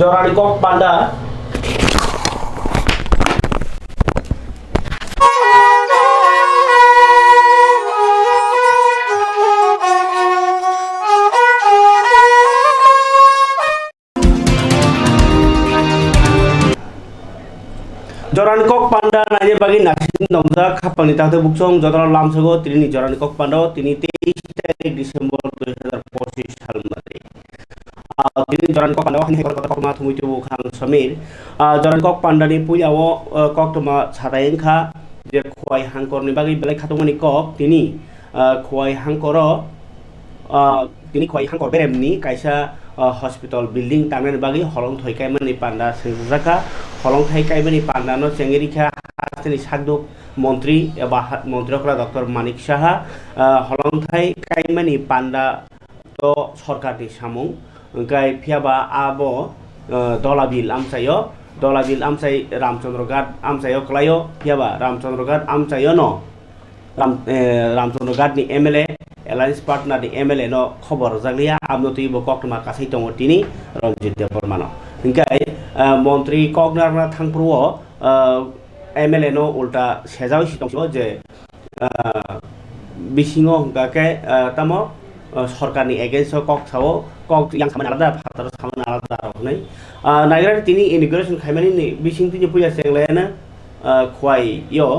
Jorani kok panda Jorani kok panda nanya bagi nasin nomza kapang nitahte buksong jodra lamsago tini Jorani kok panda tini 23 Desember 2025 সাল mate tini Jorani kok panda hanya kota koma thumui tu bukhang samir Jorani kok panda ni puyawo kok tuma chatayen kha je khwai hangkor ni bagi belai khatumani kok tini khwai hangkoro tini khwai hangkor berem ni kaisa hospital building tamen bagi holong thoi kaimani panda sejaka holong thai kaimani panda no chengerikha hasini sakduk মন্ত্রী এবা মন্ত্রীকরা doctor Manik Saha holong thai kaimani panda to সরকারনি সামুং গাই ফিয়াবা আবো দলাবিল আমসাই রামচন্দ্রঘাট আমসাইও ক্লাইও ফিয়াবা রামচন্দ্রঘাট আমসাইও ন রামচন্দ্রঘাটনি MLA Alliance partner di MLA no khobor jaglia amno ti bo koktma kasai tongo tini Ranjit Devarmano hingkai montri kognar na thangpruo MLA no ulta sejau sitong je bisingo hingkake tamo সরকারনি against কক সাও কক yang sama alada ফাতার sama alada রকनै নাইগ্রা তিনি immigration খাইমানি বিসিং তিনি পুয়া সেংলায়না খোয়াই ইয়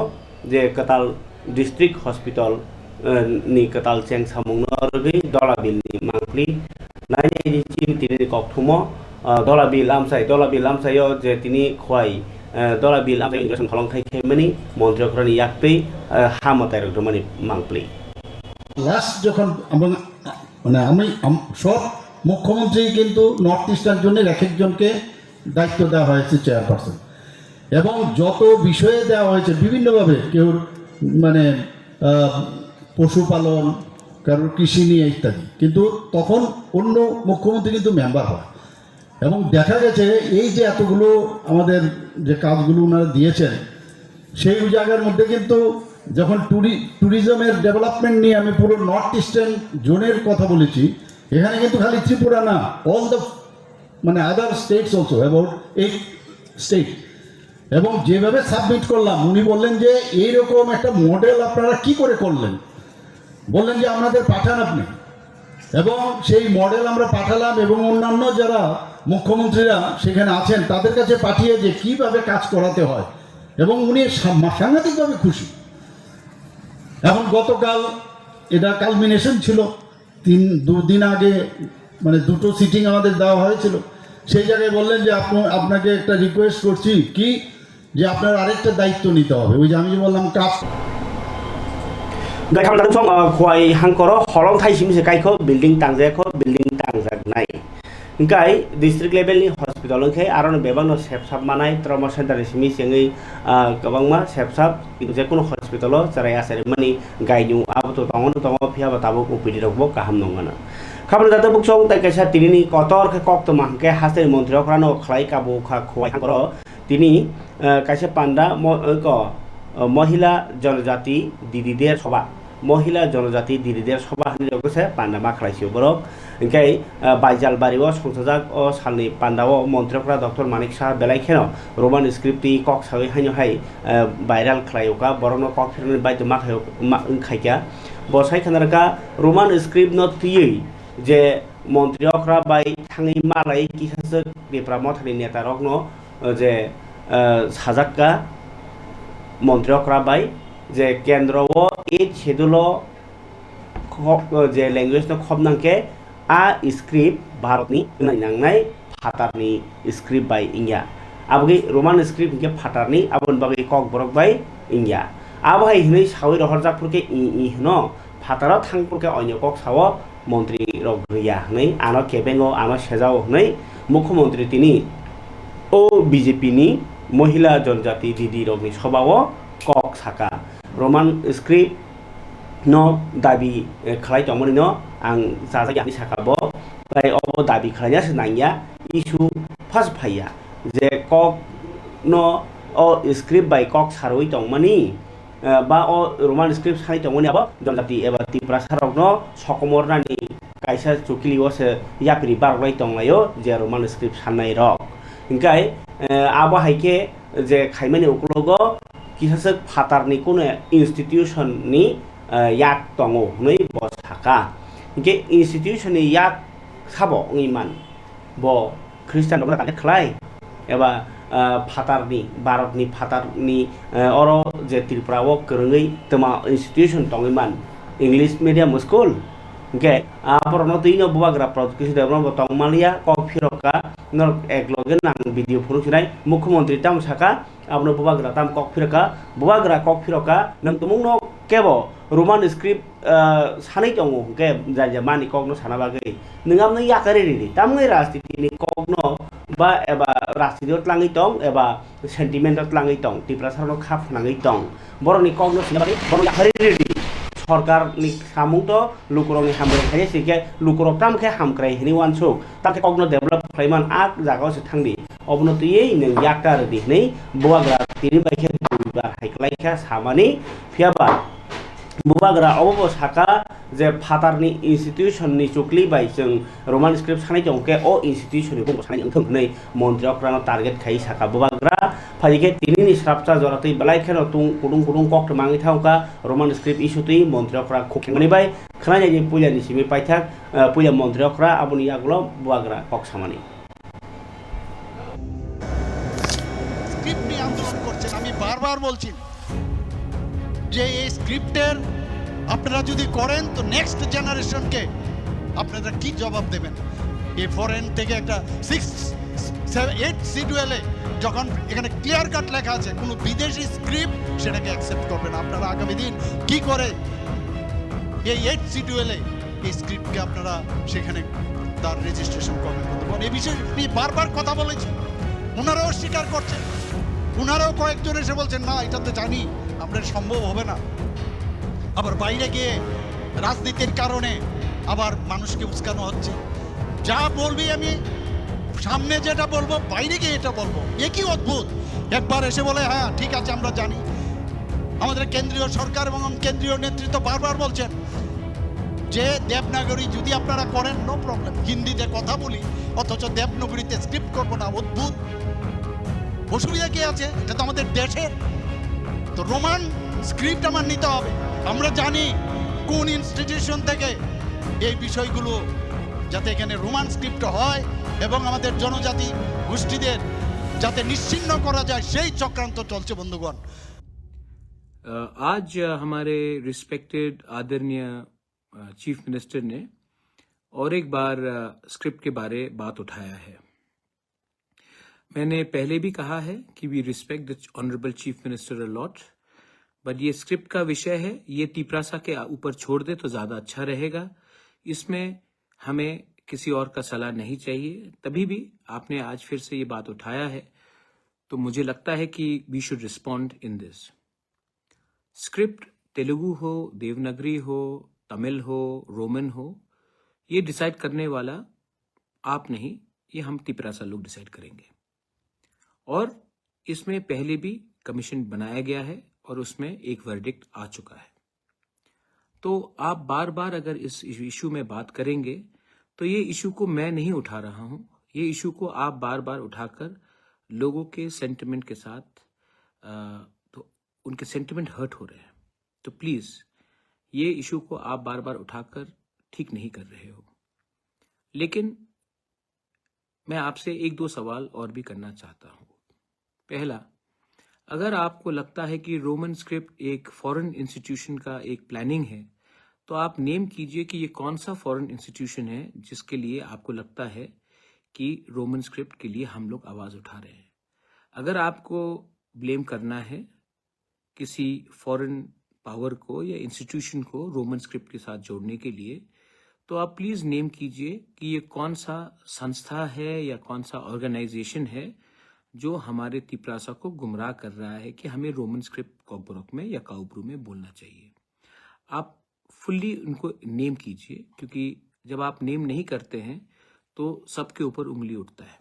যে কাতাল district hospital ni katal cheng samung norgi dola bil ni mangpli nai ni chin tini kok thumo dola bil amsai yo je tini khwai dola bil amsai immigration kholong thai khemani মন্ত্রীokrani yakpei hamatai rok mani mangpli last যখন মানে আমি সব মুখ্যমন্ত্রী কিন্তু north Easter জন্য এক একজনকে দায়িত্ব দেওয়া হয়েছে চেয়ারপারসন এবং যত বিষয়ে দেওয়া হয়েছে বিভিন্নভাবে কেউ মানে পশুপালন কারোর কৃষি নিয়ে ইত্যাদি কিন্তু তখন অন্য মুখ্যমন্ত্রী কিন্তু মেম্বার হয় এবং দেখা গেছে এই যে এতগুলো আমাদের যে কাজগুলো ওনারা দিয়েছেন সেই জায়গার মধ্যে কিন্তু যখন ট্যুরিজমের ডেভেলপমেন্ট নিয়ে আমি পুরো নর্থ ইস্টার্ন জোনের কথা বলেছি এখানে কিন্তু খালি ত্রিপুরা না অল দ্য মানে আদার স্টেটস অলসো অ্যাবাউট 8 স্টেট এবং যেভাবে সাবমিট করলাম উনি বললেন যে এইরকম একটা মডেল আপনারা কি করে করলেন বললেন যে আমাদের পাঠান আপনি এবং সেই মডেল আমরা পাঠালাম এবং অন্যান্য যারা মুখ্যমন্ত্রীরা সেখানে আছেন তাদের কাছে পাঠিয়ে যে কীভাবে কাজ করাতে হয় এবং উনি সাংঘাতিকভাবে খুশি এখন গতকাল এটা কালমিনেশন ছিল দুদিন আগে মানে দুটো সিটিং আমাদের দেওয়া হয়েছিল সেই জায়গায় বললেন যে আপনাকে একটা রিকোয়েস্ট করছি কি যে আপনার আরেকটা দায়িত্ব নিতে হবে ওই যে আমি যে বললাম কাজ Gai kamar song khwai hangkoro holong thai simse kaiko building tangjak nai gai district level ni hospital ngkai aron bebang no sepsap manai trauma center simi sengai gabangma sepsap je kono hospital charai asare mani gainu abuto tongo phia batabo upidi rokbo kaham nongana khabar data buksong tai kaisa tinini kotor ke kok to mangke hasai মন্ত্রীokrano khlai kabu kha khwai hangkoro tini kaisa panda ko মহিলা জনজাতি দিদিদের সভা মহিলা জনজাতি দিদিদের সভা হানিরগছে পান্ডা মাখলাইছে বরক Inkai Baijal বাড়িও সংসজাক ও সালনি পান্ডাও মন্ত্রীকরা doctor Manik Saha বেলাইখেন Roman স্ক্রিপ্টটি cock সাই high viral খাইওকা বরন cock ফিরনি বাইদ মাখাই খাইকা বসাই খানারকা রোমান স্ক্রিপ্ট ন তুই যে মন্ত্রীকরা বাই থাঙি মালাই কিসাসে বেপ্রা মথানি নেতা রকন যে সাজাক্কা মন্ত্রীকরা বাই যে কেন্দ্র ও এই ছেদুল যে ল্যাঙ্গুয়েজ ন খবনাংকে আ স্ক্রিপ্ট ভারতনি নাংনাই ফাটারনি স্ক্রিপ্ট বাই ইংয়া আবগি রোমান স্ক্রিপ্ট কে ফাটারনি আবন বাগি কক বরক বাই ইংয়া আবহাই হিनै সাউই রহরজাকপুরকে ই হন ফাটার থাংপুরকে অন্য কক সাও মন্ত্রী রক গইয়া হनै আনো কেবেঙ্গ আনো সেজাও হनै মুখ্যমন্ত্রী তিনি ও বিজেপি নি মহিলা জনজাতি দিদি রকনি সভাও কক সাকা রোমান স্ক্রিপ্ট ন দাবি খালাই তমনি ন আং জাজাগি সাকাবো তাই অব দাবি খালাইয়া নাইয়া ইস্যু ফার্স্ট ফাইয়া যে কক ন ও স্ক্রিপ্ট বাই কক সারই তমনি বা ও রোমান স্ক্রিপ্ট সাই তমনি আব জনজাতি এবা ত্রিপুরা সারক ন সকমরনানি কাইসা চুকিলিও সে ইয়াপ্রি বারলাই তংলাयो যে রোমান স্ক্রিপ্ট সান্নাইরক हिंखाय आबो हाइके जे खाइमानि उकलगो किसासक फातारनि कोनो इंस्टीट्यूशन नि याक तंगो नै बसाका हिंखे इंस्टीट्यूशन नि याक साबो ngइमान bo ख्रिस्टान दंना काने खलाय एबा फातारनि भारतनि फातारनि अरो जे त्रिपुराओ गोरोङै तमा इंस्टीट्यूशन तंगइमान इंग्लिश मीडियम स्कूल ओके आपरनो तैनो बुबाग्रा प्रदकिस देवनो तंगमालिया कफिरका न एकलगे नां भिडियो फुरुखिनाय मुख्यमंत्री ताम साका आपनो बुबाग्रा ताम कफिरका नों तुमुंनो केबो रोमान स्क्रिप्ट सानै दङ के जाय मानि कगनो सानाबागै नोंगामनो याकारे रि तामङै राजनीतिनि कगनो बा एबा राजनीतियाव लाङै दं एबा सेन्टिमेन्टआव लाङै दं टिप्रासारनो खाफनाङै दं बरनि कगनो सिनाबारि बर याकारे रि सरकारनि सामुंतो लुकुरनि हामरे खाय सिके लुकुरक तामखे हामक्राय हिनि वानसुक ताके कगनो डेभलप खायमान आक जागावसो थांदि अबनो तुयै नों याकार दि नै बुबाग्रा तिनि बायखे दुबा हाइक्लायखा सामानि फियाबा बुबाग्रा अबो साका जे फातारनि इंस्टीट्यूशन नि चुकली बाय जों रोमान स्क्रिप्ट सानै दंके ओ इंस्टीट्यूशन नि बुंबो सानै ओंथों नै मन्त्रियाव टारगेट खाइ साका बुबाग्रा फाइके तिनि स्रापचा जरातै बलायखेनो तुं कुदुं कुदुं कक्ट मांगि थावका रोमान स्क्रिप्ट इशुतै मन्त्रियाव खोखेंनि बाय खनायनि पुलियानि सिमि पाइथाक पुलिया मन्त्रियाव आबुनि यागलो बुबाग्रा कक सामानि স্ক্রিপ্ট নিয়ে আন্দোলন করছেন আমি বারবার বলছি যে এই স্ক্রিপ্টের আপনারা যদি করেন তো নেক্সট জেনারেশনকে আপনারা কি জবাব দেবেন এই ফরেন থেকে একটা 6-8 শিডিউলে যখন এখানে ক্লিয়ার কাট লেখা আছে কোনো বিদেশি স্ক্রিপ্ট সেটাকে অ্যাকসেপ্ট করবে না আপনারা আগামী দিন কি করে এই 8 শিডিউলে এই স্ক্রিপ্টকে আপনারা সেখানে তার রেজিস্ট্রেশন করবেন এই বিষয়ে আমি বারবার কথা বলেছি ওনারাও স্বীকার করছেন ওনারাও কয়েকজন এসে বলছেন না এটা তো জানি আমরা সম্ভব হবে না আবার বাইরে গিয়ে রাজনীতির কারণে আবার মানুষকে উস্কানো হচ্ছে যা বলবি আমি সামনে যেটা বলবো বাইরে গিয়ে এটা বলবো একই অদ্ভুত একবার এসে বলে হ্যাঁ ঠিক আছে আমরা জানি আমাদের কেন্দ্রীয় সরকার এবং কেন্দ্রীয় নেতৃত্ব বারবার বলছেন যে দেবনাগরী যদি আপনারা করেন নো প্রবলেম হিন্দিতে কথা বলি অথচ দেবনাগরীতে স্ক্রিপ্ট করবো না অদ্ভুত অসুবিধা কি আছে এটা তো আমাদের দেশের তো রোমান স্ক্রিপ্ট আমার নিতে হবে আমরা জানি কোন ইনস্টিটিউশন থেকে এই বিষয়গুলো যাতে এখানে রোমান স্ক্রিপ্ট হয় এবং আমাদের জনজাতি গোষ্ঠীদের যাতে নিশ্চিহ্ন করা যায় সেই চক্রান্ত চলছে বন্ধুগণ आज हमारे रिस्पेक्टेड आदरणीय चीफ मिनिस्टर ने और एक बार स्क्रिप्ट के बारे बात उठाया है मैंने पहले भी कहा है कि we respect the honourable chief minister a lot but ये स्क्रिप्ट का विषय है ये तिपरासा के ऊपर छोड़ दे तो ज्यादा अच्छा रहेगा इसमें हमें किसी और का सलाह नहीं चाहिए तभी भी आपने आज फिर से ये बात उठाया है तो मुझे लगता है कि we should respond in this script Telugu हो देवनागरी हो तमिल हो रोमन हो ये डिसाइड करने वाला आप नहीं ये हम तिपरासा लोग डिसाइड करेंगे और इसमें पहले भी कमीशन बनाया गया है और उसमें एक वर्डिक्ट आ चुका है तो आप बार बार अगर इस इशू में बात करेंगे तो ये इशू को मैं नहीं उठा रहा हूं ये इशू को आप बार बार उठाकर लोगों के सेंटिमेंट के साथ तो उनके सेंटिमेंट हर्ट हो रहे हैं तो प्लीज ये इशू को आप बार बार उठाकर ठीक नहीं कर रहे हो लेकिन मैं आपसे एक दो सवाल और भी करना चाहता हूं पहला अगर आपको लगता है कि रोमन स्क्रिप्ट एक फॉरेन इंस्टीट्यूशन का एक प्लानिंग है तो आप नेम कीजिए कि ये कौन सा फॉरेन इंस्टीट्यूशन है जिसके लिए आपको लगता है कि रोमन स्क्रिप्ट के लिए हम लोग आवाज उठा रहे हैं अगर आपको ब्लेम करना है किसी फॉरेन पावर को या इंस्टीट्यूशन को रोमन स्क्रिप्ट के साथ जोड़ने के लिए तो आप प्लीज नेम कीजिए कि ये कौन सा संस्था है या कौन सा ऑर्गेनाइजेशन है जो हमारे तिपरासा को गुमराह कर रहा है कि हमें रोमन स्क्रिप्ट कॉकब्रोक में या काउब्रू में बोलना चाहिए आप फुल्ली उनको नेम कीजिए क्योंकि जब आप नेम नहीं करते हैं तो सबके ऊपर उंगली उठता है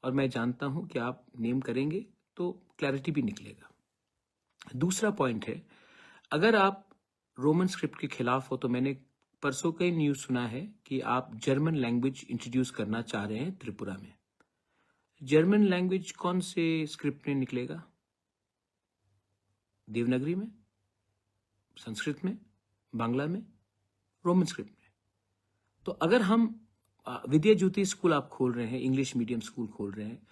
और मैं जानता हूं कि आप नेम करेंगे तो क्लैरिटी भी निकलेगा दूसरा पॉइंट है अगर आप रोमन स्क्रिप्ट के खिलाफ हो तो मैंने परसों कई न्यूज सुना है कि आप जर्मन लैंग्वेज इंट्रोड्यूस करना चाह रहे हैं त्रिपुरा में जर्मन लैंग्वेज कौन से स्क्रिप्ट में निकलेगा? देवनागरी में, संस्कृत में, बांग्ला में, रोमन स्क्रिप्ट में। तो अगर हम विद्या ज्योति स्कूल आप खोल रहे हैं, इंग्लिश मीडियम स्कूल खोल रहे हैं,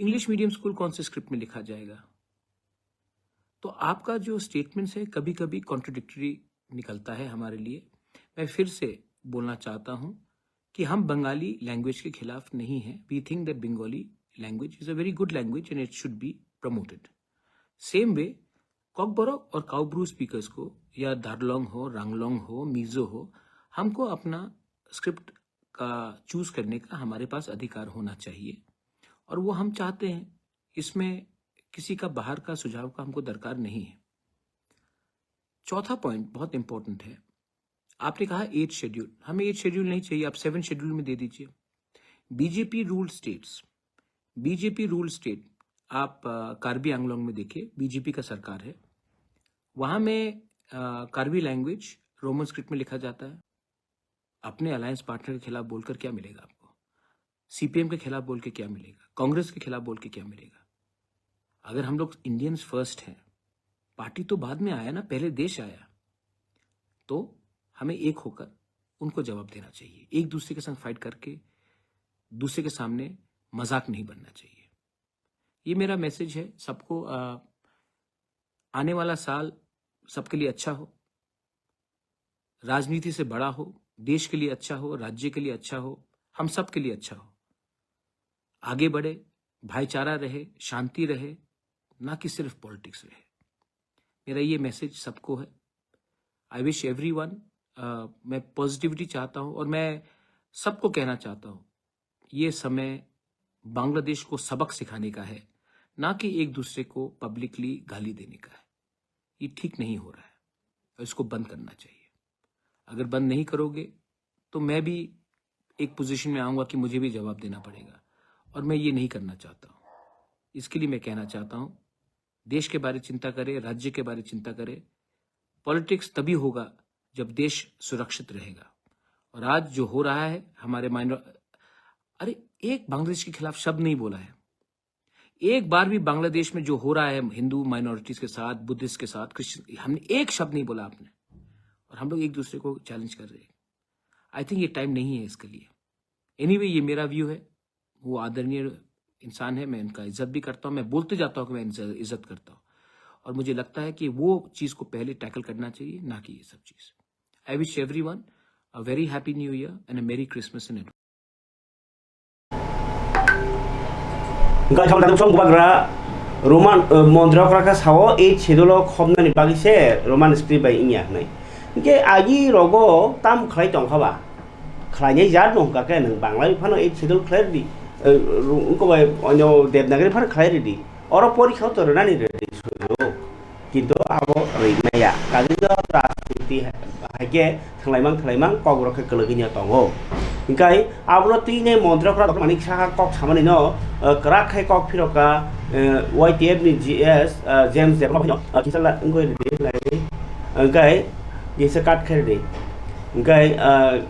इंग्लिश मीडियम स्कूल कौन से स्क्रिप्ट में लिखा जाएगा? तो आपका जो स्टेटमेंट्स है कभी कभी कॉन्ट्रडिक्टरी निकलता है हमारे लिए। मैं फिर से बोलना चाहता हूं कि हम बंगाली लैंग्वेज के खिलाफ नहीं हैं। We think that Bengali language is a very good language and it should be promoted. Same way Kokborok और काउब्रू स्पीकर्स को, या दार्लोंग हो, रांगलोंग हो, मीजो हो, हमको अपना स्क्रिप्ट का चूज करने का हमारे पास अधिकार होना चाहिए और वो हम चाहते हैं। इसमें किसी का बाहर का सुझाव का हमको दरकार नहीं है। चौथा पॉइंट बहुत इंपॉर्टेंट है। आपने कहा 8 शेड्यूल, हमें 8 शेड्यूल नहीं चाहिए, आप 7 शेड्यूल में दे दीजिए। BJP rule states, BJP rule state आप कार्बी आंगलोंग में देखिए, बीजेपी का सरकार है, वहां में कार्बी लैंग्वेज रोमन स्क्रिप्ट में लिखा जाता है। अपने अलायंस पार्टनर के खिलाफ बोलकर क्या मिलेगा आपको? सीपीएम के खिलाफ बोल के क्या मिलेगा? कांग्रेस के खिलाफ बोल के क्या मिलेगा? अगर हम लोग इंडियंस फर्स्ट हैं, पार्टी तो बाद में आया ना, पहले देश आया, तो हमें एक होकर उनको जवाब देना चाहिए। एक दूसरे के साथ फाइट करके दूसरे के सामने मजाक नहीं बनना चाहिए। ये मेरा मैसेज है सबको। आने वाला साल सबके लिए अच्छा हो, राजनीति से बड़ा हो, देश के लिए अच्छा हो, राज्य के लिए अच्छा हो, हम सब के लिए अच्छा हो। आगे बढ़े, भाईचारा रहे, शांति रहे, ना कि सिर्फ पॉलिटिक्स रहे। मेरा ये मैसेज सबको है। आई विश एवरीवन, मैं पॉजिटिविटी चाहता हूं और मैं सबको कहना चाहता हूं, ये समय बांग्लादेश को सबक सिखाने का है, ना कि एक दूसरे को पब्लिकली गाली देने का है। ये ठीक नहीं हो रहा है और इसको बंद करना चाहिए। अगर बंद नहीं करोगे तो मैं भी एक पोजीशन में आऊंगा कि मुझे भी जवाब देना पड़ेगा, और मैं ये नहीं करना चाहता हूं। इसके लिए मैं कहना चाहता हूं, देश के बारे चिंता करें, राज्य के बारे चिंता करें। पॉलिटिक्स तभी होगा जब देश सुरक्षित रहेगा। और आज जो हो रहा है हमारे अरे एक बांग्लादेश के खिलाफ शब्द नहीं बोला है। एक बार भी बांग्लादेश में जो हो रहा है हिंदू माइनॉरिटीज के साथ, बुद्धिस्ट के साथ, क्रिश्चियन, हमने एक शब्द नहीं बोला आपने, और हम लोग एक दूसरे को चैलेंज कर रहे हैं। आई थिंक ये टाइम नहीं है इसके लिए। एनीवे, ये मेरा व्यू है। वो आदरणीय इंसान है, मैं उनका इज्जत भी करता हूँ, मैं बोलते जाता हूँ कि मैं इज्जत करता हूँ, और मुझे लगता है कि वो चीज को पहले टैकल करना चाहिए, ना कि ये सब चीज। I wish everyone a very happy new year and अ मेरी Christmas in advance. Engkau sama tadi Bubagra Roman Mondra Kraka Sawo 8 schedule khomna ni bagi se Roman script by inya nai. Engke agi rogo tam khlai tong khaba. Khlai nyai jat no ka ke nang Bangla phano 8 schedule khlai di. Engko bai onyo Debnagari phano khlai di. Oro porikha to rani ready sujo. Kintu abo rimaya. Kali do rasti hake thlaimang kogro ke keleginya tongo. Engkai abro tine Mondra Kraka manik saha kok samani no kerak hai kok piroka YTF ni GS James Development kita lah engkau ini lagi engkai di sekat kerja engkai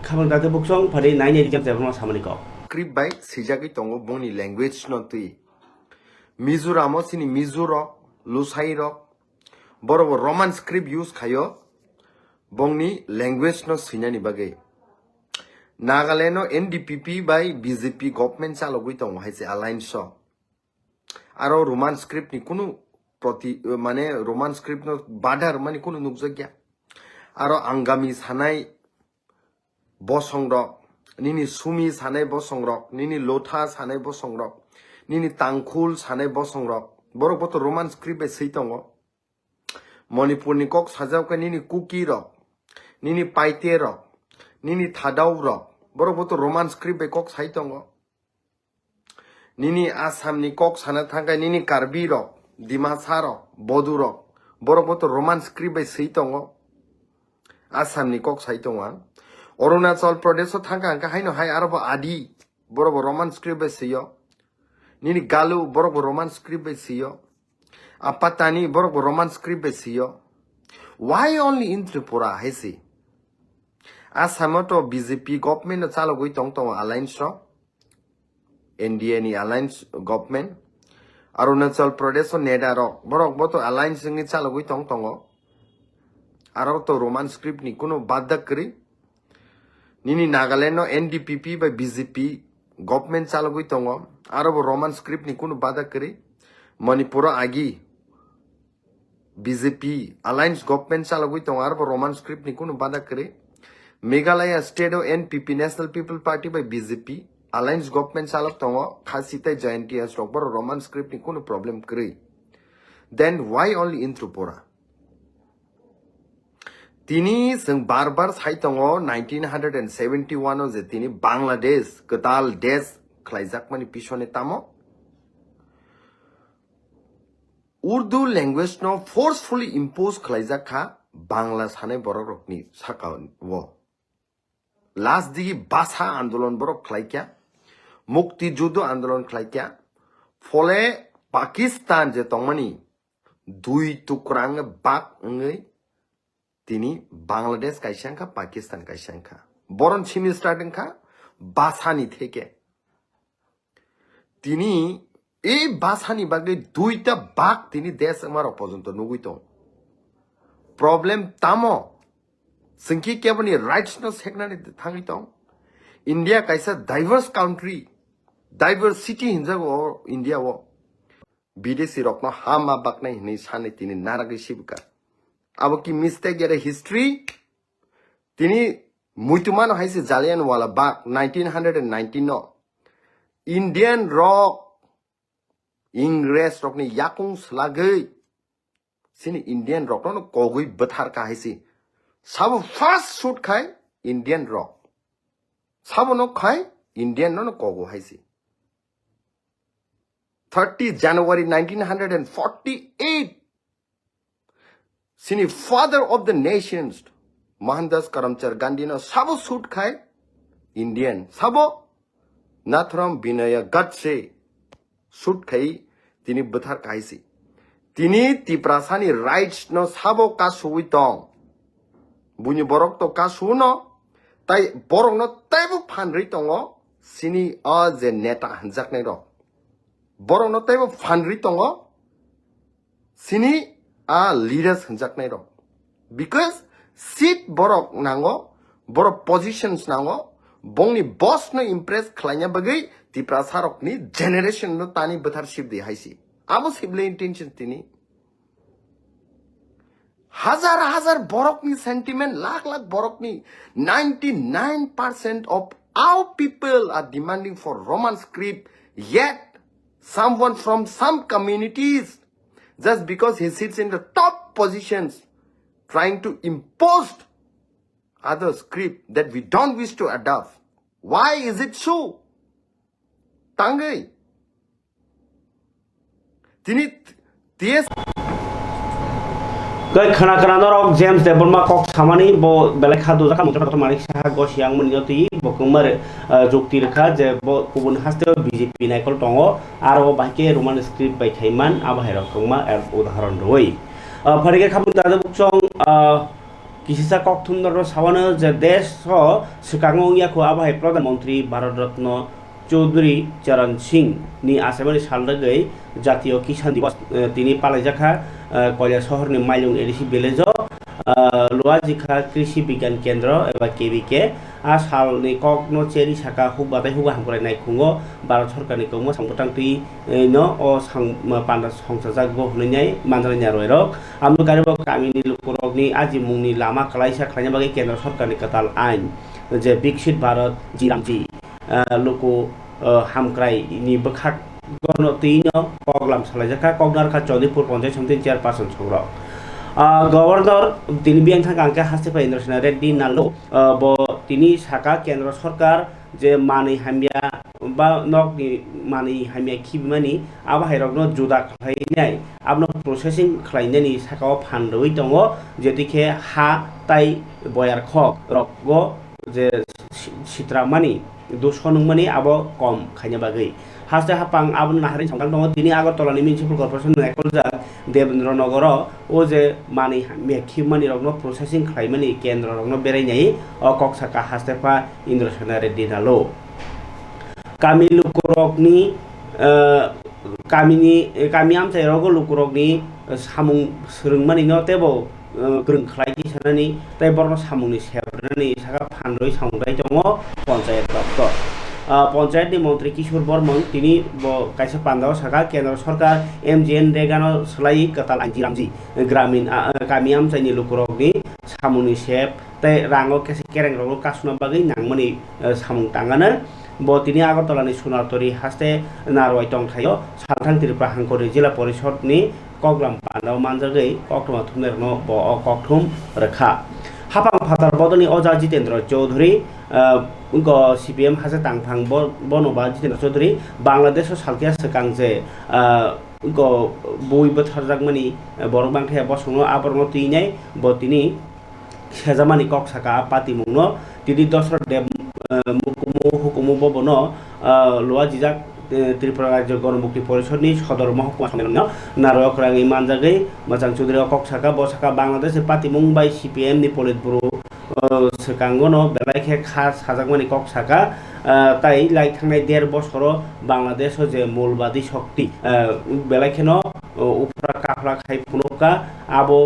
kapan kata buksong pada nanya di James Development sama ni kau. Script by sejaki tongo boni language notui Mizoram sini Mizoro Lusairo borobo Roman script use kayo boni language no sinani bagai Nagaleno NDPP by BJP government chalogui tongo haise alliance so aro Roman script ni kunu proti mane Roman script no badar mane kunu nukjagya aro angami sanai bosongrok nini sumi sanai bosongrok nini lotha sanai bosongrok nini tangkhul sanai bosongrok borok boto Roman script be seitongo Manipur ni kok sajauka nini kuki rok nini paite rok nini thadau rok borok boto Roman script be kok saitongo Nini Assam ni kok sana tangkai nini Karbi rok, Dimasa rok, Bodu rok, boroboto Roman script by seitongo. Assam ni kok saitongo. Arunachal Pradesh o tangka angka haino hai arabo adi, borobo Roman script by seyo. Nini Galu borobo Roman script by seyo. Apatani borobo Roman script by seyo. Why only in Tripura hesi? Assam to BJP government no chalo goi tong tong alliance ro. NDA ni alliance government Arunachal Pradesh o Nedarok borok boto alliance ni chalogui tong tongo aro to Roman script ni kuno badak kri nini Nagaland no NDPP by BJP government chalogui tongo aro bo Roman script ni kuno badak kri Manipur agi BJP alliance government chalogui tongo aro bo Roman script ni kuno badak kri Meghalaya state o NPP National People Party by BJP alliance government chalok tongo khasita joint as rock Roman script ni kuno problem kri then why only in Tripura Tini sing barbar sai tongo 1971 o je tini Bangladesh ketal des khlaijak mani pishone tamo Urdu language no forcefully impose khlaijak kha Bangla sane borok rokni saka wo last digi basa andolon borok khlaikya mukti judo andolon khlaikya fole Pakistan je tongmani dui tukrang bak ngai Tini Bangladesh kaisangka Pakistan kaisangka boron chimi starting kha basani theke tini ei basani bagde duita bak tini desh amar pojonto nuguito problem tamo singki kebani rights no segnani thangito India kaisa diverse country diversity hinjago India wo bidesi rokno hama bakna hini sane tini naragi sibka Abo ki mistake yada history tini muitumano haisi Jalian wala Bagh 1919 no Indian rock Ingres rock ni yakung slagai sini Indian rock no kogui bathar ka haisi sabo first shoot khai Indian rock sabo no khai Indian no kogo haisi 30 January 1948 Sini father of the nations, Mohandas Karamchand Gandhi no sabo suit khai Indian sabo Nathuram Vinaya Gatse suit khai tini bathar kaisi tini tiprasani rights no sabo ka suitong bunyi borok to ka suno tai borok no taibu phanri tongo sini a je neta hanjak nei ro borok no taibu phanri tongo sini leaders hanjak nai ro because seat borok nango borok positions nango bongni boss no impress khlainya bagai tiprasarok ni generation no tani bathar sibdi haisi abo sible intention tini hazar borok ni sentiment lakh borok ni 99% of our people are demanding for Roman script yet someone from some communities just because he sits in the top positions trying to impose other script that we don't wish to adopt. Why is it so? Tangai. Tini TS Gai khana norok James Deborma kok samani bo belai khadu jaka motor to manik saha go siang mun yoti bo kumar jukti rekha je bo kubun haste BJP naikol tongo aro bahke Roman script bai khaiman abahero kongma er udaharon roi farige khabun dada bukchong kisisa kok thundor sawano je desh ho sikangong yakho abahai pradhan mantri Bharat Ratna Chaudhary Charan Singh ni asamani saldagai jatiyo kisan diwas tini palaijakha Kolya শহর ni Mailung edisi village Luajikha Krishi Bigyan Kendra eba KBK asal ni kokno cheri saka hubatai huga hampurai nai khungo Bharat Sarkar ni kongmo sangpotang tui no o sang panda songsajak go hunai manjari nyaroi rok amno garibo kami ni lukurok ni aji mungni lama kalaisa khlainya bagai Kendra Sarkar ni katal ain je Viksit Bharat Jiramji luku hamkrai ni bekhak Gono tino koglam salajaka kognar kha Chaudhrypur Panchayat Samiti chairperson songrok Governor tini biang thang angka hastepa Indrasena Reddy nalo bo tini saka Kendra Sarkar je mani hamya ba nok ni mani hamya khibmani aba hairokno juda khlainai abno processing khlainani sakao phandoi tongo jetike ha tai boyar khok rokgo je sitramani dusonungmani abo kom khanya bagai haste hapang abun naharin sangkang tongo tini Agartala ni municipal corporation nakolja Debidni nogoro o je mani mekhimani rokno processing khlaimani kendra rokno berai nyai o kok saka haste pa Indrasena Reddy nalo kami lukurokni kami amsairago lukurokni samung srungmani no tebo grung khlaiki sanani tai borno samungni sebrani saka phandoi samungdai tongo panchayat daptor panchayat মন্ত্রী কিশোর বর্মন তিনি কাইসা পান্দাও সাকা কেন্দ্র সরকার MGN রেগানো সলাই কাতাল আঞ্জি রামজি গ্রামীণ কামি আমচাইনি লুকুরকনি সামুনি shape তাই রাঙো কেসে কেরেং রগো কাসুনা বাগै নাংমানি সামুং টাঙ্গানো তিনি আগরতলাनि সোনারতরি হাসতে নারवाय टंथायो सालथां त्रिपुरा हांखरि जिल्ला परिषदनि कग्राम पान्दाव मानजागै कक्टमा थुमनेरनो कक्टुम रेखा हाफां फातार बदलनि अजा जितेन्द्र चौधरी उनको सीपीएम हासे तांफां बनोबा जितेन्द्र चौधरी बांग्लादेश सालकिया सकांजे उनको बय बोथारजाकमानि बरक बांथाया बसंनो आबरनो तिनाय बतिनि सेजामानि कक्साका पातिमुंनो तिनि दशरथ देव हुकुमु बबनो लोआ जिजाक त्रिपुरा राज्य गणमुक्ति परिषदनि सदर महकुमा सम्मेलन नारवाय खरांनि मानजागै मोजां चौधरी कक्साका बसाका बांग्लादेश पातिमुं बाय सीपीएम नि पलिट ब्युरो सकांगनो बेलायखे खास साजाकमानि कक्साका ताई लाई थांनाय 1.5 बছर बांग्लादेश जे मूलबादी शक्ति बेलायखेनो उफ्रा काफला खाइ फुनुका आबो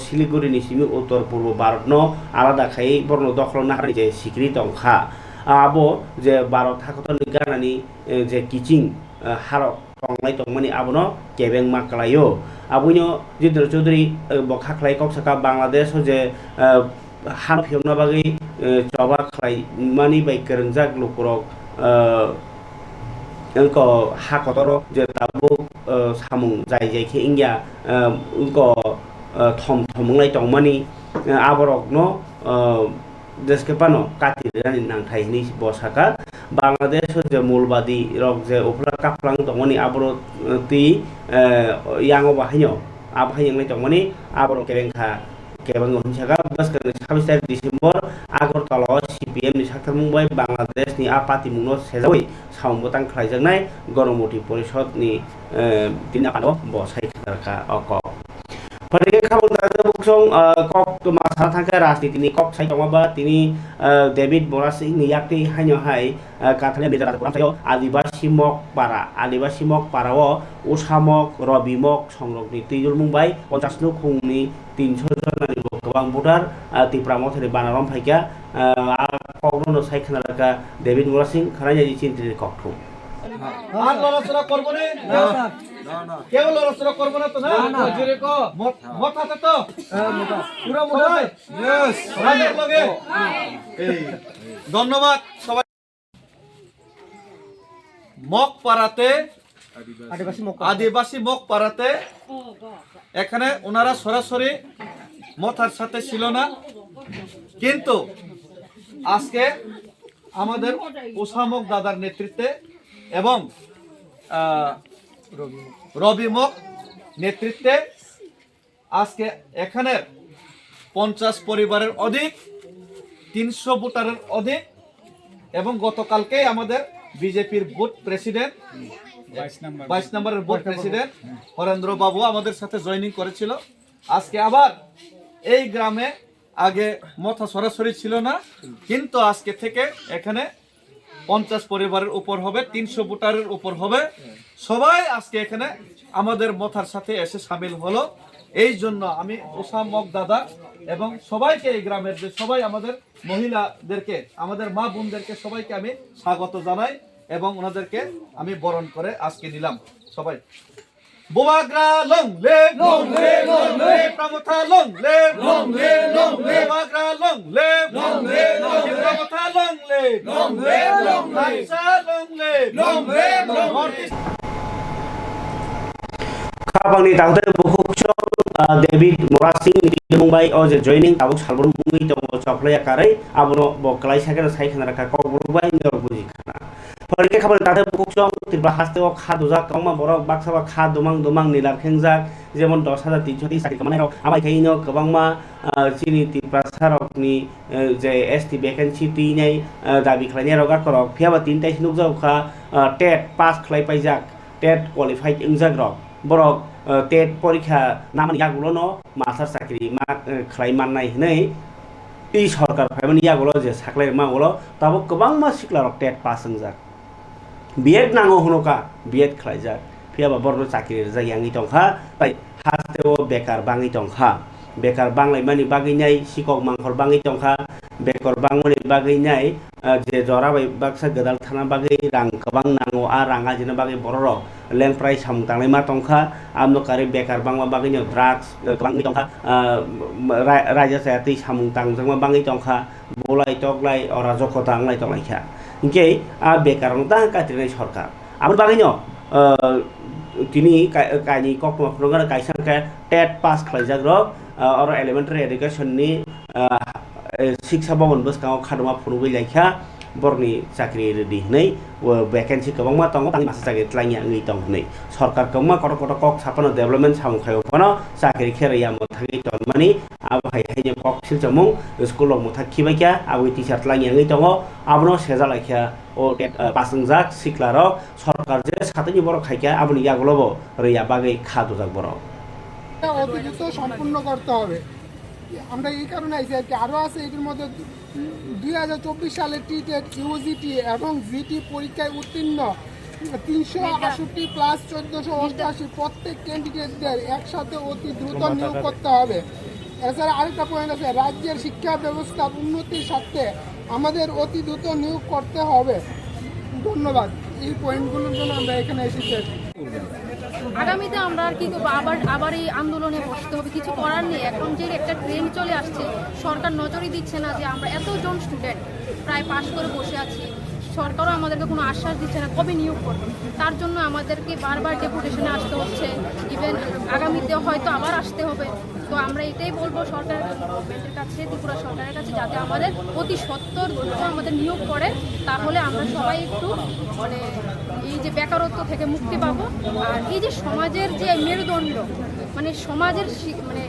सिलिगुरिनि सिमी उत्तर पूर्व भारतनो आलादा खाइ बर्न दखल नाहारि जे सिक्रि दंखा आबो जे भारत हाखतनि गानानि जे किचिं हारक टंलाय टंमानि आबोनो केबें माकलायो आबुनो जितेन्द्र चौधरी बखाख्लाय कक्साका बांग्लादेश जे हान फियमना बागै चबा खलाय मानि बाय गोरोंजाक लुकुरक उनको हाकतरो जे दाबो सामुं जाय जायखे इंगिया उनको थमलाय टंमानि आबरकनो देशके पानो कातिरानि नांथायनि बसाका बांग्लादेश जे मूलबादी रक जे उफ्रा काफलां दंमनि आबरो ति यांगो बाहायनो आबाहायंलाय दंमनि आबरो केरेंखा केबें हनसाका बसका 26 डिसेम्बर आगरतला सीपीएम नि साक्थार मुंबाइ बांग्लादेश नि आपातिमुंनो सेजावै साउंबतां खालायजानाय गणमुक्ति परिषद नि दिना पानो बसाय खारका अक फरिके खाबु दादा बुकसं कक मासा थांका राजनीतिनि कक साइ दंबा तिनि डेविड मोरासिं नि याक्ति हाइनो हाय काथले बिदारा खालामथायो आदिबासि मक पाराओ उसामक रबिमक संरकनि तिजुल मुंबाइ 50 नु खुंनि 300 जननि गोबां भोटार तिप्रामो थरि बानारम फाइका ककनो साइखनारका डेविड मोरासिं खानाय चिन्तिनि ककथु আর লড়াচড়া করবো না কেউ লড়াচড়া করবো না তো না জোরে কো মোট হাতে তো পুরো মোট হাতে यस রাজের লগে এই ধন্যবাদ সবাই মক পাড়াতে আদিবাসী মক পাড়াতে এখানে ওনারা সরাসরি মথার সাথে ছিল না কিন্তু আজকে আমাদের ওসামক দাদার নেতৃত্বে এবং রবিমক নেতৃত্বে আজকে এখানের 50 পরিবারের অধিক 300 ভোটারের অধিক এবং গতকালকেই আমাদের বিজেপির বুথ প্রেসিডেন্ট 22 নম্বরের বুথ প্রেসিডেন্ট হরেন্দ্র বাবু আমাদের সাথে জয়েনিং করেছিল আজকে আবার এই গ্রামে আগে মথা সরাসরি ছিল না কিন্তু আজকে থেকে এখানে 50 পরিবারের উপর হবে 300 ভোটারের উপর হবে সবাই আজকে এখানে আমাদের মথার সাথে এসে শামিল হলো এই জন্য আমি ওসামক দাদা এবং সবাইকে এই গ্রামের যে সবাই আমাদের মহিলাদেরকে আমাদের মা বোনদেরকে সবাইকে আমি স্বাগত জানাই এবং ওনাদেরকে আমি বরণ করে আজকে নিলাম সবাই Bubagra long live Pramotha long live Bubagra long live Pramotha long live Kansa long live Kabangni tangte bukhukso David Morasing ni Mumbai o je joining tabuk salbur mungi to choplaya karai abono boklai sakena saikana ka kogrubai nor bujikana फरिके खाबार दाथे बुकसं तिरबा हास्तेआव खादुजाक कांमा बरक बाक्साबा खादुमां निलार खेंजाक जेमन 10,330 साख्रि खामानायाव आमायखायनो गोबांमा चिनि तिरबा सारकनि जे ST vacancy तिनाय दाबि खालायनाय रगा करक फियाबा 3 ताइस नुकजावखा TET pass खालायपायजाक TET qualified इंजाक रक बरक TET परीक्षा नामनि यागुलनो master साख्रि मा खालायमाननाय हनै इ सरकार फायमानि यागुलो जे साख्लाय मागुलो ताबो गोबांमा सिख्लारक टेट पास इंजाक বিএড নাঙো হনকা বিএড খাইজাক ফিয়াবা বড় চাকরি জায়গাङै दंखा তাই হাতেও বেকার বাङै दंखा बेकार बांलायमानि बागैनाय सिकक मांखर बाङै दंखा बेकर बांमनि बागैनाय जे जराबाय बाक्सा गोदाल थाना बागै रां गोबां नांगौ आ राङा जेना बागै बर' लेंफ्राय सामतांनाय मा दंखा आमनकारि बेकार बांमा बागैनो ड्राग्स गोबां दंखा रायजो जायातै सामतांजों बाङै दंखा बलाय तगलाय अराजकता आंलाय दंलायखा इनके आ बेकारनो दा काटिनाय सरकार आमर बागैनो তিনি কাইনি কক্রমা কাইসাंखे टेट पास खालायजाग्र और एलिमेंटारि एडुकेशननि शिक्षा भवन बसकाङाव खादमा फुनुगै लायखा बरनि चाकरि रेडि हनै वैकेंसी गोबां मा दङ तांनि मासे चाकरि tlainya ngै दं हनै सरकार गोबां कट कट कक सापनो डेभलपमेंट सामुखायो फनो चाकरि खेरैया मथागै दं मानि आबहाय हायनि कक सिलजमु स्कुलाव मथाखिबायखा आबो टीचार tlainya ngै दङ आबनो सेजालायखा ओ टेट पासंजाक सिक्लारक सरकार जे सातनि बर खायखा आबनि यागलबो रैया बागै खादुजाक बर অতিরিক্ত সম্পূর্ণ করতে হবে আমরা এই কারণে আইছি আর কি আরও আছে এটির মধ্যে 2024 সালে টিটেট ইউজিটি এবং জিটি পরীক্ষায় উত্তীর্ণ 368 প্লাস 1488 প্রত্যেক ক্যান্ডিডেটদের একসাথে অতি দ্রুত নিয়োগ করতে হবে। এছাড়া আরেকটা পয়েন্ট আছে, রাজ্যের শিক্ষা ব্যবস্থার উন্নতির স্বার্থে আমাদের অতি দ্রুত নিয়োগ করতে হবে। ধন্যবাদ। এই পয়েন্টগুলোর জন্য আমরা এখানে এসেছি। আগামীতে আমরা আর কি করবো, আবার এই আন্দোলনে বসতে হবে, কিছু করার নেই। এখন যে একটা ট্রেন্ড চলে আসছে, সরকার নজরই দিচ্ছে না যে আমরা এতজন স্টুডেন্ট প্রায় পাশ করে বসে আছি, সরকারও আমাদেরকে কোনো আশ্বাস দিচ্ছে না কবে নিয়োগ করবে। তার জন্য আমাদেরকে বারবার ডেপুটেশনে আসতে হচ্ছে, ইভেন আগামীতে হয়তো আবার আসতে হবে। তো আমরা এটাই বলবো সরকারের গভর্নমেন্টের কাছে, ত্রিপুরা সরকারের কাছে, যাতে আমাদের অতি সত্বর আমাদের নিয়োগ করে, তাহলে আমরা সবাই একটু মানে এই যে বেকারত্ব থেকে মুক্তি পাবো। আর এই যে সমাজের যে মেরুদণ্ড, মানে সমাজের মানে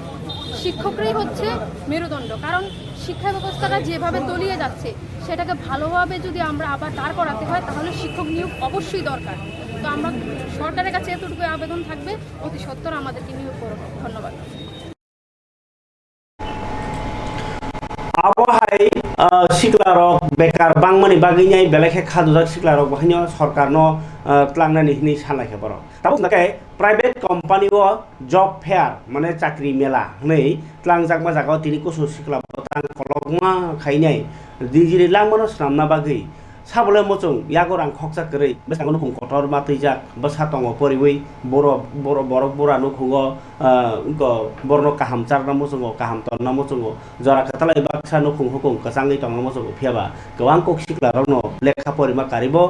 শিক্ষকরাই হচ্ছে মেরুদণ্ড, কারণ শিক্ষা ব্যবস্থাটা যেভাবে তলিয়ে যাচ্ছে সেটাকে ভালোভাবে যদি আমরা আবার দাঁড় করাতে হয় তাহলে শিক্ষক নিয়োগ অবশ্যই দরকার। তো আমরা সরকারের কাছে এতটুকু আবেদন থাকবে, অতি সত্বর আমাদেরকে নিয়োগ করবো। ধন্যবাদ। आबहाय सिक्लारक बेकार बांमानि बागैनाय बेलेखे खादुजाक सिक्लारक बहायनो सरकारनो tlangनानै हिनि सानलायखे बर ताबो नाके प्राइवेट कंपनी ओ जब फेयर माने चाकरि मेला हनै tlangजाक मा जागाव तिनि कुसु सिक्ला तां कलगमा खायनाय दिजिरि लांमनो स्रामना बागै साबले मोचों यागोरां खकसा करै बेसांगनो खुं कटर मातैजाक बसातंग परिवै बर बोरानो खुंगो उनको बरनो काहाम चारना मोचोंगो काहाम तन्ना मोचोंगो जरा कतलाय बाक्सा नो खुं हुकुं कसाङै तंग मोचोंगो फियाबा गोबां कक सिक्लारनो लेखा परिमा कारिबो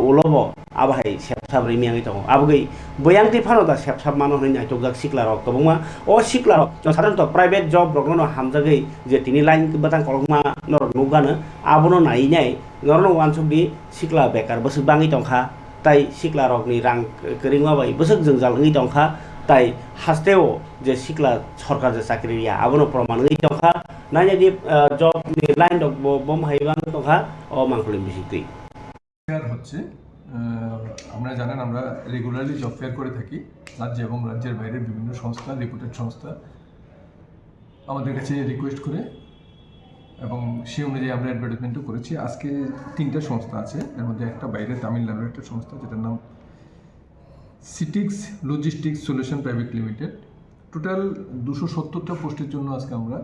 उलबो आबहाय सेबसाब्रै मियाङै दङ आबगै बैयां दिफानो दा सेबसाब मानो हनै नायतोगजाक सिक्लारक गोबांमा अ सिक्लारक साधारणत प्राइवेट जब रगनो हामजागै जे तिनि लाइन बातां कलगमा नर नुगानो आबनो नायनाय नरनो वानसुबि सिक्ला बेकार बसुक बाङै दंखा ताई सिक्ला रकनि रां करिङा बाय बसुक जोंजालङै दंखा ताई हास्तेओ जे सिक्ला सरकार जे चाकरिया आबनो प्रमाणङै दंखा नायनादि जब नि लाइन दग बम हाइबां दंखा अ मांखलि बिसिकै হচ্ছে আপনারা জানেন আমরা রেগুলারলি জব ফেয়ার করে থাকি রাজ্য এবং রাজ্যের বাইরে বিভিন্ন সংস্থা, রিপুটেড সংস্থা আমাদের কাছে রিকোয়েস্ট করে এবং সেই অনুযায়ী আমরা অ্যাডভার্টাইজমেন্টও করেছি। আজকে 3টা সংস্থা আছে, এর মধ্যে একটা বাইরে তামিলনাড়ুর একটা সংস্থা যেটার নাম Citix logistics solution private limited. Total 270টা পোস্টের জন্য আজকে আমরা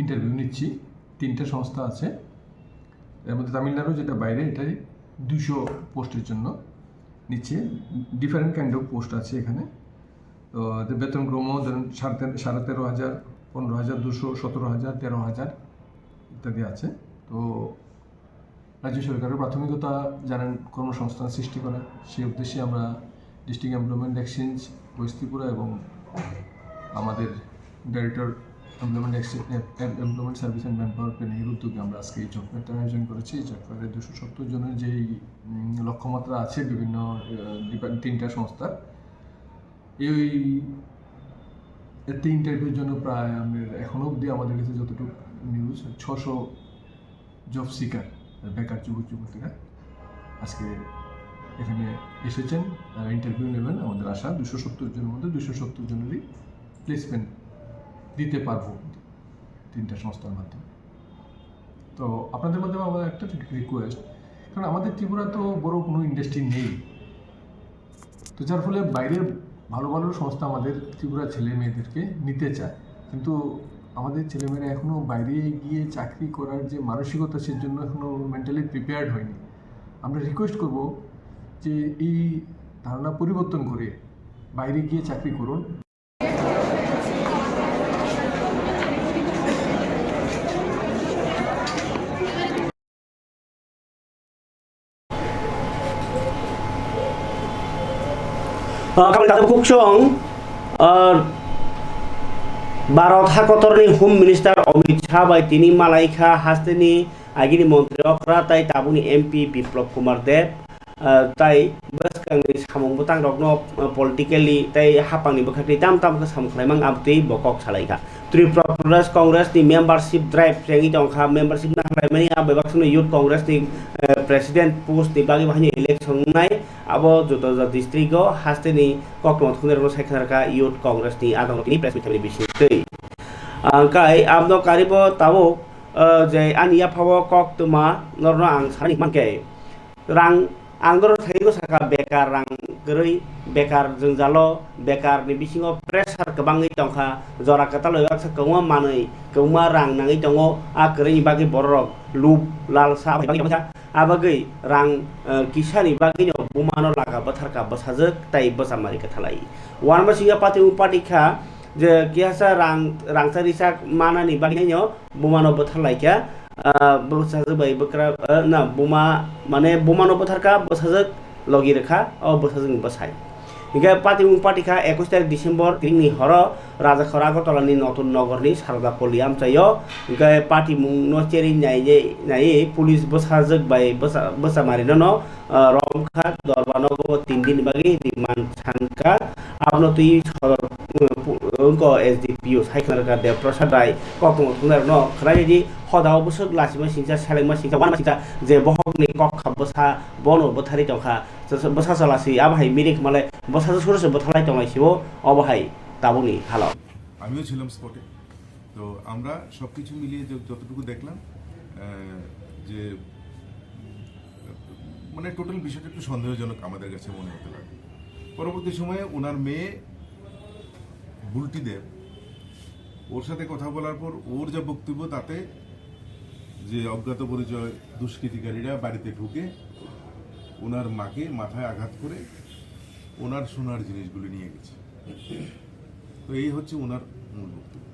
ইন্টারভিউ নিচ্ছি। 3টা সংস্থা আছে, এর মধ্যে তামিলনাড়ু যেটা বাইরে এটাই 200 পোস্টের জন্য নিচ্ছে। ডিফারেন্ট কাইন্ড অফ পোস্ট আছে এখানে। তো বেতন ক্রম ধরুন 13,500, 15,200, 17,000, 13,000 ইত্যাদি আছে। তো রাজ্য সরকারের প্রাথমিকতা জানেন কর্মসংস্থান সৃষ্টি করা, সেই উদ্দেশ্যে আমরা ডিস্ট্রিক্ট এমপ্লয়মেন্ট এক্সচেঞ্জ ত্রিপুরা এবং আমাদের director employment service and manpower প্ল্যানিংয়ের উদ্যোগে আমরা আজকে এই জব ফেয়ারটা আয়োজন করেছি। এই জব ফেয়ারে 270 জনের যেই লক্ষ্যমাত্রা আছে বিভিন্ন 3টা সংস্থার, এই এতে ইন্টারভিউর জন্য প্রায় এখনও অবধি আমাদের কাছে যতটুকু নিউজ 600 জব সিকার বেকার যুবক যুবতীরা আজকে এখানে এসেছেন, ইন্টারভিউ নেবেন। আমাদের আশা 270 জনের মধ্যে 270 জনেরই প্লেসমেন্ট দিতে পারবো 3টা সংস্থার মাধ্যমে। তো আপনাদের মাধ্যমে আমার একটা রিকোয়েস্ট, কারণ আমাদের ত্রিপুরা তো বড় কোনো ইন্ডাস্ট্রি নেই, তো যার ফলে বাইরের ভালো ভালো সংস্থা আমাদের ত্রিপুরা ছেলে মেয়েদেরকে নিতে চায়, কিন্তু আমাদের ছেলেমেয়েরা এখনও বাইরে গিয়ে চাকরি করার যে মানসিকতা সেজন্য এখনও মেন্টালি প্রিপেয়ার্ড হয়নি। আমরা রিকোয়েস্ট করব যে এই ধারণা পরিবর্তন করে বাইরে গিয়ে চাকরি করুন। Kamu kuksong Bharat Hakotorni Home Minister Amit Shah by Tini Malaika Hasteni Agini Montri Okra Tai Tabuni MP Biplop Kumar Deb Tai Baskang Samung Butang Rogno politically Tai Hapani Bakati Tam Tam Sam Klemang Abdi Bokok Salaika Tiprano Congress the membership drive Sengi Tongka membership na many Ababaksun Youth Congress the President post the Bagi election night Abo Joto district go Hasteni Kokmot Hunero Sekarka Youth Congress the Adon Presbyterian Bishop Kai Abdo Karibo Tabo Jay Ania Power Kok to Ma Norang Sani Manke Rang Angor Thayo Saka Bekar Rang Guri Bekar Zunzalo Bekar ni Bisingo pressure Kabangi Tonka Zora Katalo Sakuma Manai Kuma Rang Nangi Tongo Akri Bagi Borok Loop Lal Sa Abagi Rang Kishani Bagino Bumano Laga Batarka Basazak Tai Basamarika Talai One Masinga Pati Upatika je kiasa rang sarisak mana ni bagino bumano bathalaika bosazak bai bekra na buma mane bumano batharka bosazak logi rekha o bosazak basai Hingga Patika 21 Desember Tini Horo Raja Khorago Tolani Notun Nogorni Sarda Poliam Chayo Hingga Pati Mung no Cheri Nai Police Bosazak by Bosa Marino Romka Dorbanogo Tindin Bagi Diman Sanka Abnoti Unko SDPU Haikanaka de Prosadai Kokum no Kradi Hoda Busuk Lasima Sinja Salima Sinja One Sinja the Bohogni Kok Bosa Bono Botari Toka Bosa Salasi Abhai Mirik Male Bosa Surus Botalai Tomashivo Obahai Tabuni Hello আমিও ছিলাম স্পটে। তো আমরা সব কিছু মিলিয়ে যতটুকু দেখলাম যে মানে টোটাল বিষয়টা একটু সন্দেহজনক আমাদের কাছে মনে হতে লাগে। পরবর্তী সময়ে ওনার মেয়ে বুলটি দেব ওর সাথে কথা বলার পর ওর যা বক্তব্য তাতে যে অজ্ঞাত পরিচয় দুষ্কৃতিকারীরা বাড়িতে ঢুকে ওনার মাকে মাথায় আঘাত করে ওনার সোনার জিনিসগুলি নিয়ে গেছে। তো এই হচ্ছে ওনার মূল বক্তব্য।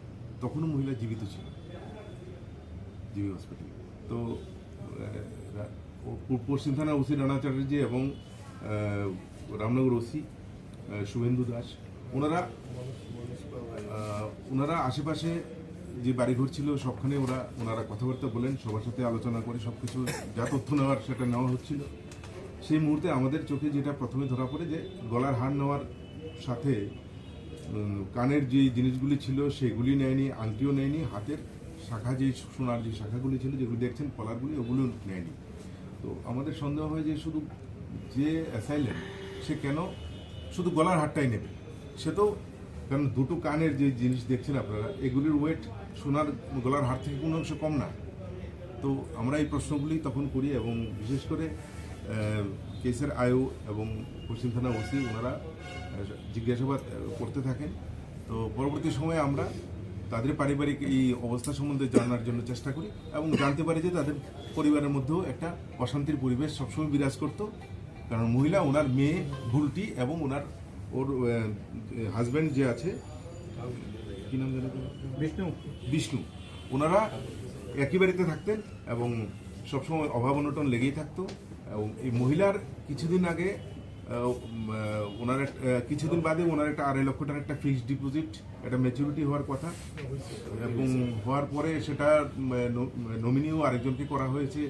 তখনও মহিলা জীবিত ছিল জিবি হসপিটালে। তো পশ্চিম থানা ওসি রানা চ্যাটার্জি এবং রামনগর ওসি শুভেন্দু দাস ওনারা আশেপাশে যে বাড়িঘর ছিল সবখানে ওনারা কথাবার্তা বলেন, সবার সাথে আলোচনা করে সব কিছু যা তথ্য নেওয়ার সেটা নেওয়া হচ্ছিল। সেই মুহূর্তে আমাদের চোখে যেটা প্রথমে ধরা পড়ে যে গলার হার নেওয়ার সাথে কানের যে জিনিসগুলি ছিল সেগুলি নেয়নি, আংটিও নেয়নি, হাতের শাখা যে সোনার যে শাখাগুলি ছিল যেগুলি দেখছেন কলারগুলি ওগুলো নেয়নি। তো আমাদের সন্দেহ হয় যে শুধু যে অ্যাসাইলেন্ট সে কেন শুধু গলার হারটাই নেবে। সে তো কারণ দুটো কানের যে জিনিস দেখছেন আপনারা এগুলির ওয়েট সোনার গলার হার থেকে কোনো অংশ কম না। তো আমরা এই প্রশ্নগুলি তখন করি এবং বিশেষ করে কেসের আয়ু এবং পশ্চিম থানা ওসি ওনারা জিজ্ঞাসাবাদ করতে থাকেন। তো পরবর্তী সময়ে আমরা তাদের পারিবারিক এই অবস্থা সম্বন্ধে জানার জন্য চেষ্টা করি এবং জানতে পারি যে তাদের পরিবারের মধ্যেও একটা অশান্তির পরিবেশ সবসময় বিরাজ করত। কারণ মহিলা ওনার মেয়ে ভুলটি এবং ওর হাজব্যান্ড যে আছে কি নাম জানেন বিষ্ণু ওনারা একই বাড়িতে থাকতেন এবং সবসময় অভাব অনটন লেগেই থাকতো। এবং এই মহিলার কিছুদিন আগে ওনার কিছুদিন বাদে ওনার একটা 2.5 লক্ষ টাকার একটা ফিক্সড ডিপোজিট একটা ম্যাচুরিটি হওয়ার কথা এবং হওয়ার পরে সেটা নমিনিও আরেকজনকে করা হয়েছে।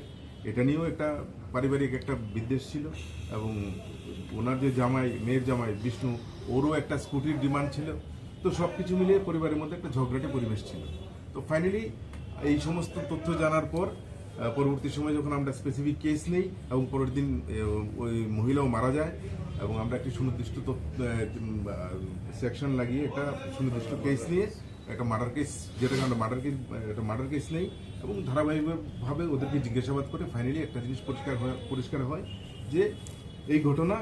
এটা নিয়েও একটা পারিবারিক একটা বিদ্বেষ ছিল এবং ওনার যে মেয়ের জামাই বিষ্ণু ওরও একটা স্কুটির ডিমান্ড ছিল। তো সব কিছু মিলিয়ে পরিবারের মধ্যে একটা ঝগড়াটে পরিবেশ ছিল। তো ফাইনালি এই সমস্ত তথ্য জানার পর পরবর্তী সময় যখন আমরা স্পেসিফিক কেস নেই এবং পরের দিন ওই মহিলাও মারা যায় এবং আমরা একটি সুনির্দিষ্ট সেকশন লাগিয়ে একটা সুনির্দিষ্ট কেস নিয়ে একটা মার্ডার কেস, যেটাকে আমরা মার্ডার কেস নেই, এবং ধারাবাহিকভাবে ওদেরকে জিজ্ঞাসাবাদ করে ফাইনালি একটা জিনিস পরিষ্কার হয় যে এই ঘটনা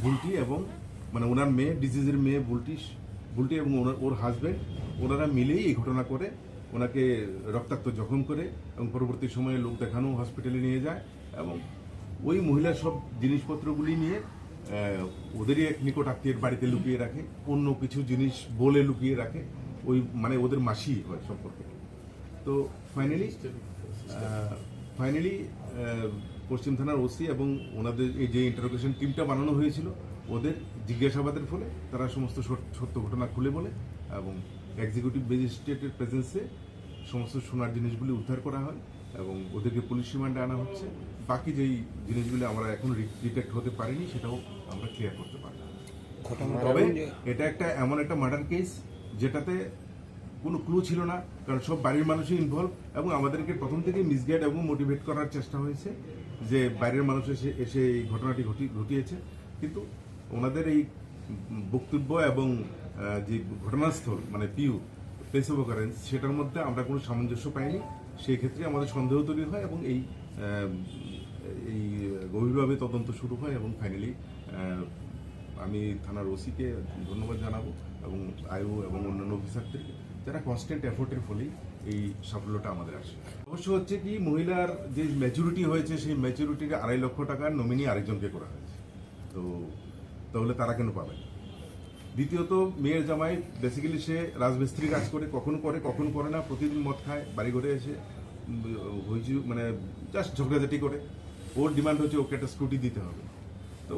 বুলটি এবং মানে ওনার মেয়ে, ডিজিজের মেয়ে বুলটি এবং ওর হাজব্যান্ড, ওনারা মিলেই এই ঘটনা করে, ওনাকে রক্তাক্ত জখম করে এবং পরবর্তী সময়ে লোক দেখানো হসপিটালে নিয়ে যায়, এবং ওই মহিলার সব জিনিসপত্রগুলি নিয়ে ওদেরই এক নিকট আত্মীয়ের বাড়িতে লুকিয়ে রাখে, অন্য কিছু জিনিস বলে লুকিয়ে রাখে, ওই মানে ওদের মাসি হয় সম্পর্কে। তো ফাইনালি পশ্চিম থানার ওসি এবং ওনাদের এই যে ইন্টারোগেশন টিমটা বানানো হয়েছিল, ওদের জিজ্ঞাসাবাদের ফলে তারা সমস্ত সত্য ঘটনা খুলে বলে, এবং এক্সিকিউটিভ ম্যাজিস্ট্রেটের প্রেজেন্সে সমস্ত সোনার জিনিসগুলি উদ্ধার করা হয় এবং ওদেরকে পুলিশ রিমান্ডে আনা হচ্ছে। বাকি যেই জিনিসগুলি আমরা এখন ডিটেক্ট হতে পারিনি সেটাও আমরা ক্লিয়ার করতে পারি। তবে এটা এমন একটা মার্ডার কেস যেটাতে কোনো ক্লু ছিল না, কারণ সব বাড়ির মানুষই ইনভলভ, এবং আমাদেরকে প্রথম থেকে মিসগাইড এবং মোটিভেট করার চেষ্টা হয়েছে যে বাইরের মানুষ এসে এই ঘটনাটি ঘটিয়েছে, কিন্তু ওনাদের এই বক্তব্য এবং যে ঘটনাস্থল মানে প্লেস অফ অকারেন্স সেটার মধ্যে আমরা কোনো সামঞ্জস্য পাইনি। সেই ক্ষেত্রে আমাদের সন্দেহ তৈরি হয় এবং এই গভীরভাবে তদন্ত শুরু হয়, এবং ফাইনালি আমি থানার ওসিকে ধন্যবাদ জানাবো এবং আইও এবং অন্যান্য অফিসারদেরকে, যারা কনস্ট্যান্ট এফোর্টের ফলেই এই সাফল্যটা আমাদের আসে। অবশ্য হচ্ছে কি, মহিলার যে ম্যাচুরিটি হয়েছে সেই ম্যাচুরিটিকে 2.5 লক্ষ টাকার নমিনি আরেকজনকে করা হয়েছে, তো তাহলে তারা কেন পাবে? দ্বিতীয়ত, মেয়ের জামাই বেসিক্যালি সে রাজমিস্ত্রি কাজ করে, কখনো করে না, প্রতিদিন মদ খায়, বাড়ি ঘরে এসে মানে জাস্ট ঝগড়াঝাটি করে। ওর ডিমান্ড হচ্ছে ওকে একটা স্কুটি দিতে হবে। তো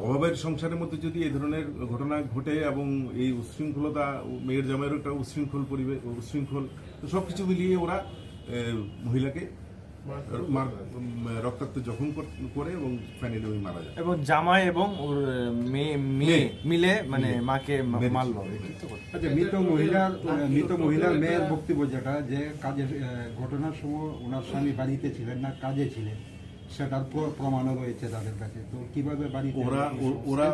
অভাবের সংসারের মধ্যে যদি এই ধরনের ঘটনা ঘটে এবং এই উচ্ছৃঙ্খলতা, মেয়ের জামাইয়েরও একটা উচ্ছৃঙ্খল, তো সব কিছু মিলিয়ে ওরা মহিলাকে রক্তাক্ত জখম করে এবং ফাইনালি ওই মারা যায়। এবং জামাই এবং ওর মেয়ে মিলে মানে মাকে মারলো। আচ্ছা, মৃত মহিলার মেয়ের বক্তব্য যেটা, যে কাজের ঘটনার সময় ওনার স্বামী বাড়িতে ছিলেন না, কাজে ছিলেন, সেটার প্রমাণও রয়েছে তাদের কাছে। তো কিভাবে বাড়িতে ওরা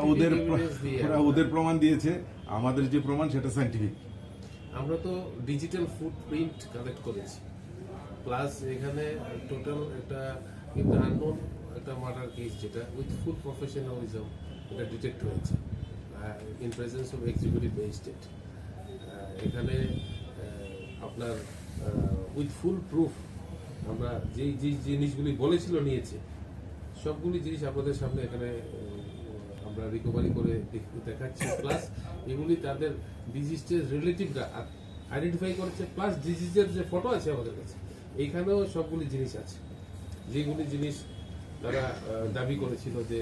ওদের প্রমাণ দিয়েছে, আমাদের যে প্রমাণ সেটা সায়েন্টিফিক। আমরা তো ডিজিটাল ফুটপ্রিন্ট কালেক্ট করেছি, প্লাস এখানে টোটাল একটা আননোন একটা মার্ডার কেস যেটা উইথ ফুল প্রফেশনালিজম এটা ডিটেক্ট হয়েছে in presence of executive magistrate. এখানে আপনার উইথ ফুল প্রুফ আমরা যেই জিনিসগুলি বলেছিল নিয়েছে, সবগুলি জিনিস আপনাদের সামনে এখানে আমরা রিকভারি করে দেখাচ্ছি, প্লাস এগুলি তাদের ডিজিজের রিলেটিভরা আইডেন্টিফাই করেছে, প্লাস ডিজিজের যে ফটো আছে আমাদের কাছে, এইখানেও সবগুলি জিনিস আছে, যেগুলি জিনিস তারা দাবি করেছিল যে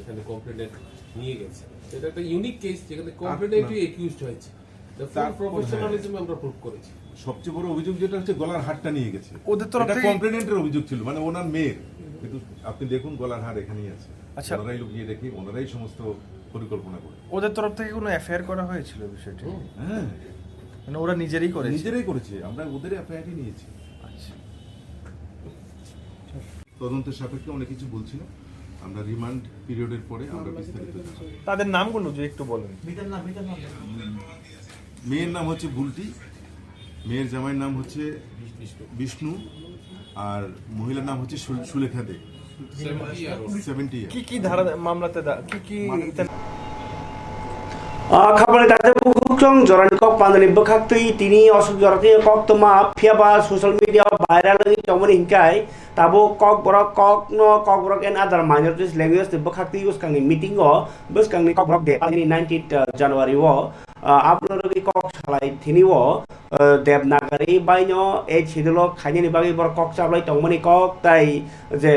এখানে কমপ্লেনেন্ট নিয়ে গেছে। এটা একটা ইউনিক কেস যেখানে কমপ্লেনেন্টই একিউজড হয়েছে, তার প্রফেশনালিজম আমরা প্রুভ করেছি। সবচেয়ে বড় অভিযোগ যেটা হচ্ছে গলার হারটা নিয়ে গেছে, ওদের তরফ থেকে কমপ্লেনেন্টের অভিযোগ ছিল, মানে ওনার মেয়ের, কিন্তু আপনি দেখুন গলার হার এখানেই আছে। আচ্ছা, ওনারাই লুকিয়ে রেখে ওনারাই সমস্ত পরিকল্পনা করে। ওদের তরফ থেকে কোনো এফআইআর করা হয়েছিল বিষয়টি? হ্যাঁ, মানে ওরা নিজেরাই করেছে, আমরা ওদের এফআইআরই নিয়েছি। আচ্ছা, তদন্তের সাপেক্ষে অনেক কিছু বলছিল, আমরা রিমান্ড পিরিয়ডের পরে আমরা বিস্তারিত। তাদের নামগুলো যে একটু বলেন। মেয়ের নাম হচ্ছে বুলটি, মেয়ের জামাইয়ের নাম হচ্ছে বিষ্ণু, আর মহিলার নাম হচ্ছে সুলেখা দে। 70 কি ধারা মামলাতে কি খাবারে তাতে হুকচং জরানি কক পান্দনি বখাক্তই তিনি অসুখ জরাতি কক তমা ফিয়াবা সোশ্যাল মিডিয়া ভাইরাল তমনি হিংকাই তাবো কক borok and other minorities languages the bkhakti use kang meeting o bus kang ni kok borok de 19th January o আপনারা কি কক সালাই থিনি o দেবনাগরি বাইনো এই ছিদলো খাইনি বাগি borok কক চাবলাই তমনি কক তাই যে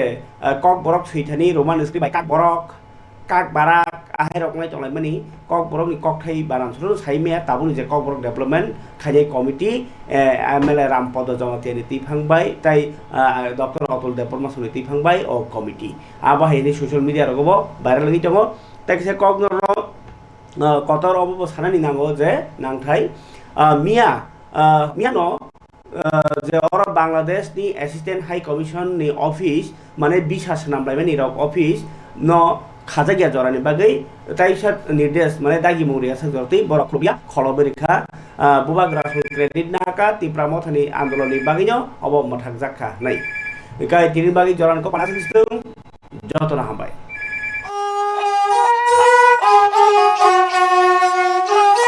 কক borok সুইথানি রোমান স্ক্রিপ্ট বাই কাক borok কাক বারাক আহে রকমাই চলাই মানি কক borok ni kok thai baran suru saimea tabuni je kok borok development খাইনি কমিটি এমএলএ রামপদ জমাতে নীতি ফাংবাই তাই ডক্টর অতুল দেব পরমাশু নীতি ফাংবাই ও কমিটি আবা হেনি সোশ্যাল মিডিয়া রগব ভাইরাল গি দङ তাই সে কক নর কতর অবব সানানি নাঙ্গো যে নাংথাই মিয়ানো যে অর Bangladesh ni assistant high commission ni office মানে 20 নামলাই মানি রক অফিস ন খাজাগিয়া জরানি বাগै তাইসার নির্দেশ মানে দাগি মৌরিয়া সাজরতি বরক রুবিয়া খলবেরিখা বুবাগ্রা ক্রেডিট নাকা তিপ্রামো थानि आन्दोलननि बागैनो अबम मथाक जाखा नै गाय तिनि बागै जरानखौ पानासिस्टम जतन हामबाय।